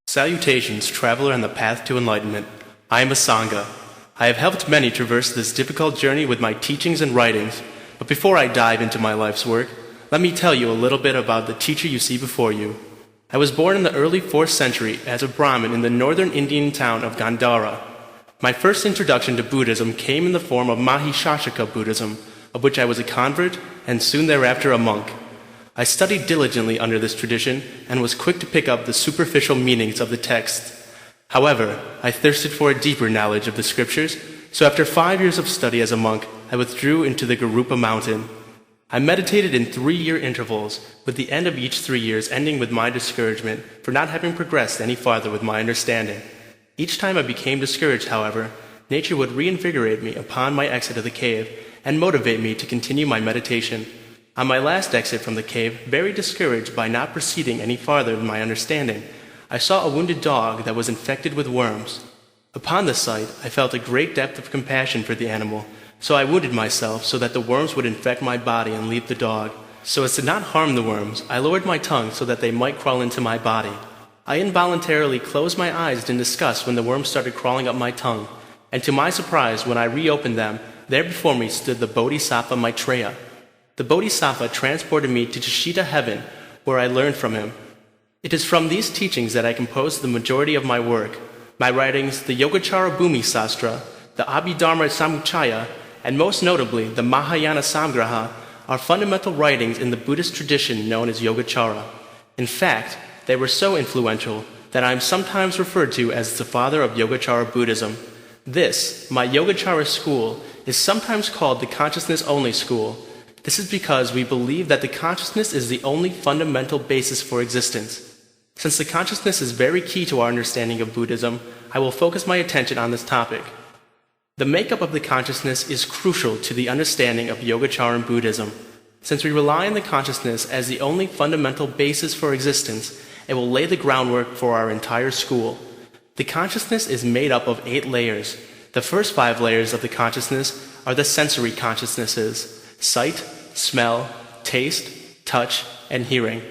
Salutations, traveler on the path to enlightenment. I am Asanga. I have helped many traverse this difficult journey with my teachings and writings, but before I dive into my life's work, let me tell you a little bit about the teacher you see before you. I was born in the early 4th century as a Brahmin in the northern Indian town of Gandhara. My first introduction to Buddhism came in the form of Mahayana Buddhism, of which I was a convert and soon thereafter a monk. I studied diligently under this tradition and was quick to pick up the superficial meanings of the text. However, I thirsted for a deeper knowledge of the scriptures, so after 5 years of study as a monk, I withdrew into the Garupa mountain. I meditated in 3-year intervals, with the end of each 3 years ending with my discouragement for not having progressed any farther with my understanding. Each time I became discouraged, however, nature would reinvigorate me upon my exit of the cave and motivate me to continue my meditation. On my last exit from the cave, very discouraged by not proceeding any farther in my understanding, I saw a wounded dog that was infected with worms. Upon the sight, I felt a great depth of compassion for the animal, so I wounded myself so that the worms would infect my body and leave the dog. So as to not harm the worms, I lowered my tongue so that they might crawl into my body. I involuntarily closed my eyes in disgust when the worms started crawling up my tongue, and to my surprise, when I reopened them, there before me stood the Bodhisattva Maitreya. The Bodhisattva transported me to Chishita heaven, where I learned from him. It is from these teachings that I composed the majority of my work. My writings, the Yogacara Bhumi Sastra, the Abhidharma Samuchaya, and most notably the Mahayana Samgraha, are fundamental writings in the Buddhist tradition known as Yogacara. In fact, they were so influential that I am sometimes referred to as the father of Yogacara Buddhism. This, my Yogacara school, is sometimes called the consciousness-only school. This is because we believe that the consciousness is the only fundamental basis for existence. Since the consciousness is very key to our understanding of Buddhism, I will focus my attention on this topic. The makeup of the consciousness is crucial to the understanding of Yogacara Buddhism. Since we rely on the consciousness as the only fundamental basis for existence, it will lay the groundwork for our entire school. The consciousness is made up of 8 layers. The first 5 layers of the consciousness are the sensory consciousnesses: sight, smell, taste, touch, and hearing.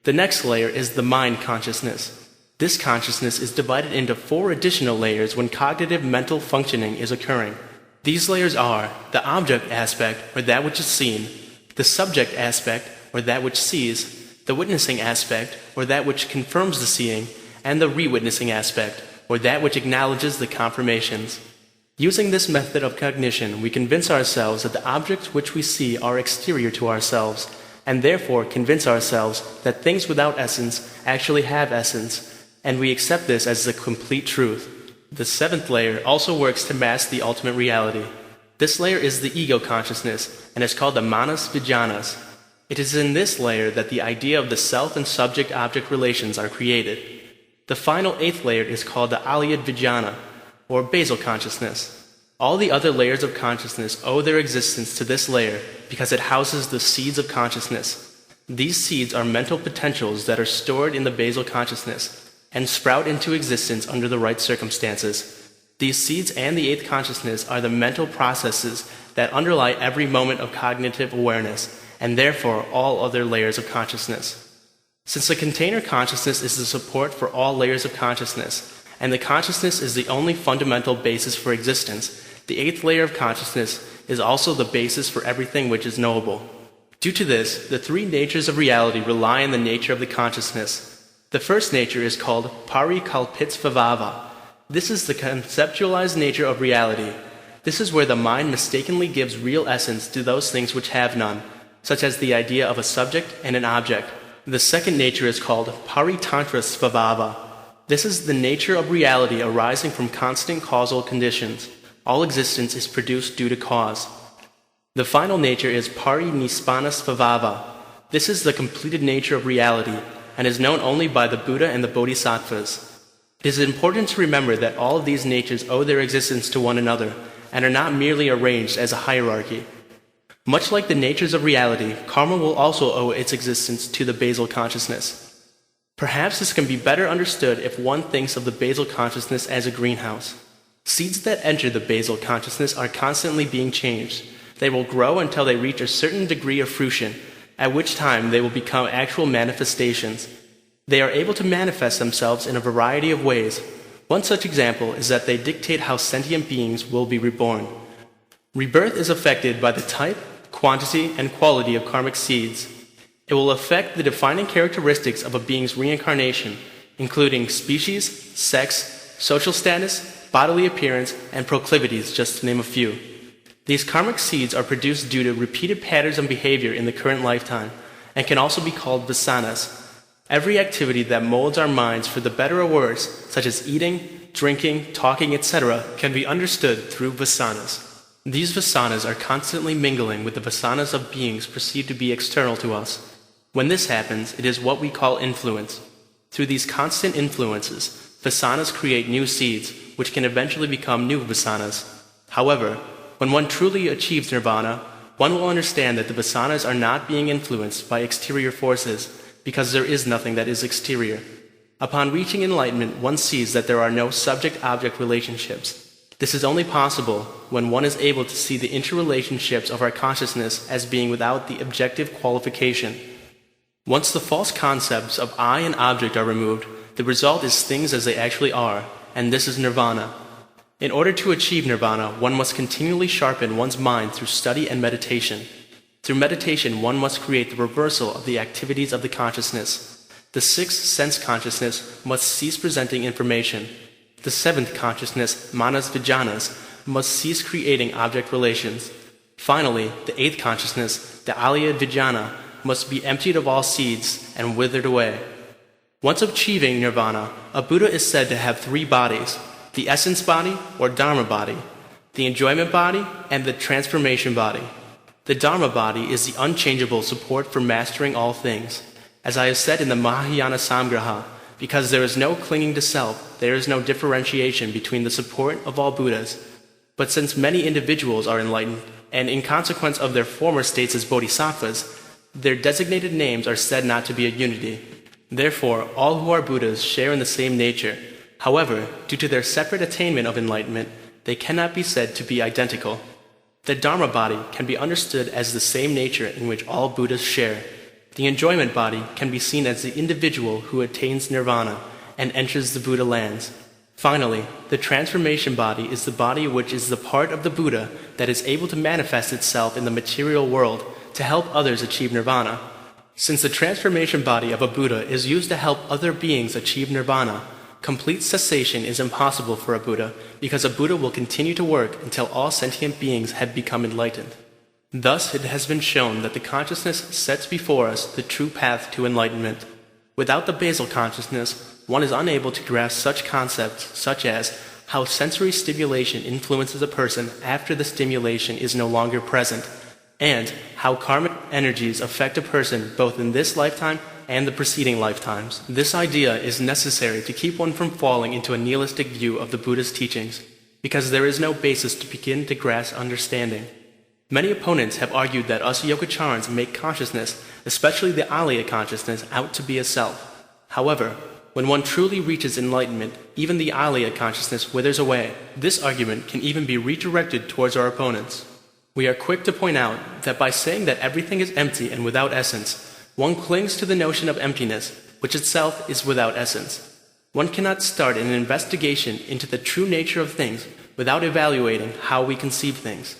The next layer is the mind consciousness. This consciousness is divided into 4 additional layers when cognitive mental functioning is occurring. These layers are the object aspect, or that which is seen, the subject aspect, or that which sees, the witnessing aspect, or that which confirms the seeing, and the re-witnessing aspect, or that which acknowledges the confirmations. Using this method of cognition, we convince ourselves that the objects which we see are exterior to ourselves, and therefore convince ourselves that things without essence actually have essence, and we accept this as the complete truth. The 7th layer also works to mask the ultimate reality. This layer is the ego consciousness, and is called the manas vijnanas. It is in this layer that the idea of the self and subject-object relations are created. The final 8th layer is called the alaya vijnana, or basal consciousness. All the other layers of consciousness owe their existence to this layer because it houses the seeds of consciousness. These seeds are mental potentials that are stored in the basal consciousness and sprout into existence under the right circumstances. These seeds and the 8th consciousness are the mental processes that underlie every moment of cognitive awareness, and therefore all other layers of consciousness. Since the container consciousness is the support for all layers of consciousness, and the consciousness is the only fundamental basis for existence, the 8th layer of consciousness is also the basis for everything which is knowable. Due to this, the 3 natures of reality rely on the nature of the consciousness. The first nature is called parikalpitsvabhava. This is the conceptualized nature of reality. This is where the mind mistakenly gives real essence to those things which have none, such as the idea of a subject and an object. The second nature is called paritantrasvabhava. This is the nature of reality arising from constant causal conditions. All existence is produced due to cause. The final nature is parinispanasvabhava. This is the completed nature of reality, and is known only by the Buddha and the Bodhisattvas. It is important to remember that all of these natures owe their existence to one another, and are not merely arranged as a hierarchy. Much like the natures of reality, karma will also owe its existence to the basal consciousness. Perhaps this can be better understood if one thinks of the basal consciousness as a greenhouse. Seeds that enter the basal consciousness are constantly being changed. They will grow until they reach a certain degree of fruition, at which time they will become actual manifestations. They are able to manifest themselves in a variety of ways. One such example is that they dictate how sentient beings will be reborn. Rebirth is affected by the type, quantity, and quality of karmic seeds. It will affect the defining characteristics of a being's reincarnation, including species, sex, social status, bodily appearance, and proclivities, just to name a few. These karmic seeds are produced due to repeated patterns of behavior in the current lifetime, and can also be called vasanas. Every activity that molds our minds for the better or worse, such as eating, drinking, talking, etc., can be understood through vasanas. These vasanas are constantly mingling with the vasanas of beings perceived to be external to us. When this happens, it is what we call influence. Through these constant influences, vasanas create new seeds, which can eventually become new vasanas. However, when one truly achieves nirvana, one will understand that the vasanas are not being influenced by exterior forces, because there is nothing that is exterior. Upon reaching enlightenment, one sees that there are no subject-object relationships. This is only possible when one is able to see the interrelationships of our consciousness as being without the objective qualification. Once the false concepts of I and object are removed, the result is things as they actually are, and this is nirvana. In order to achieve nirvana, one must continually sharpen one's mind through study and meditation. Through meditation, one must create the reversal of the activities of the consciousness. The sixth sense consciousness must cease presenting information. The seventh consciousness, manas vijanas, must cease creating object relations. Finally, the eighth consciousness, the alaya vijana, must be emptied of all seeds and withered away. Once achieving nirvana, a Buddha is said to have three bodies: the essence body, or Dharma body, the enjoyment body, and the transformation body. The Dharma body is the unchangeable support for mastering all things. As I have said in the Mahayana Samgraha, because there is no clinging to self, there is no differentiation between the support of all Buddhas. But since many individuals are enlightened, and in consequence of their former states as bodhisattvas, their designated names are said not to be a unity. Therefore, all who are Buddhas share in the same nature. However, due to their separate attainment of enlightenment, they cannot be said to be identical. The Dharma body can be understood as the same nature in which all Buddhas share. The enjoyment body can be seen as the individual who attains nirvana and enters the Buddha lands. Finally, the transformation body is the body which is the part of the Buddha that is able to manifest itself in the material world to help others achieve nirvana. Since the transformation body of a Buddha is used to help other beings achieve nirvana, complete cessation is impossible for a Buddha, because a Buddha will continue to work until all sentient beings have become enlightened. Thus, it has been shown that the consciousness sets before us the true path to enlightenment. Without the basal consciousness, one is unable to grasp such concepts such as how sensory stimulation influences a person after the stimulation is no longer present, and how karmic energies affect a person both in this lifetime and the preceding lifetimes. This idea is necessary to keep one from falling into a nihilistic view of the Buddha's teachings, because there is no basis to begin to grasp understanding. Many opponents have argued that us Yogacarans make consciousness, especially the alaya consciousness, out to be a self. However, when one truly reaches enlightenment, even the alaya consciousness withers away. This argument can even be redirected towards our opponents. We are quick to point out that by saying that everything is empty and without essence, one clings to the notion of emptiness, which itself is without essence. One cannot start an investigation into the true nature of things without evaluating how we conceive things.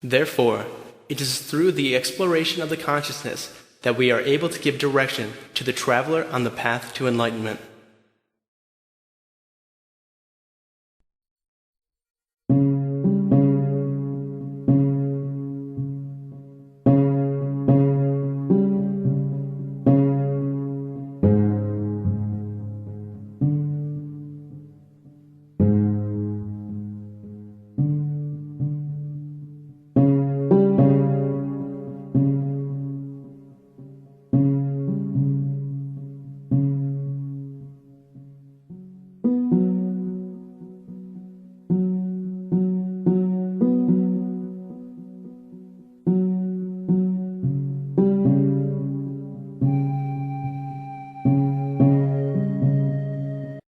Therefore, it is through the exploration of the consciousness that we are able to give direction to the traveler on the path to enlightenment.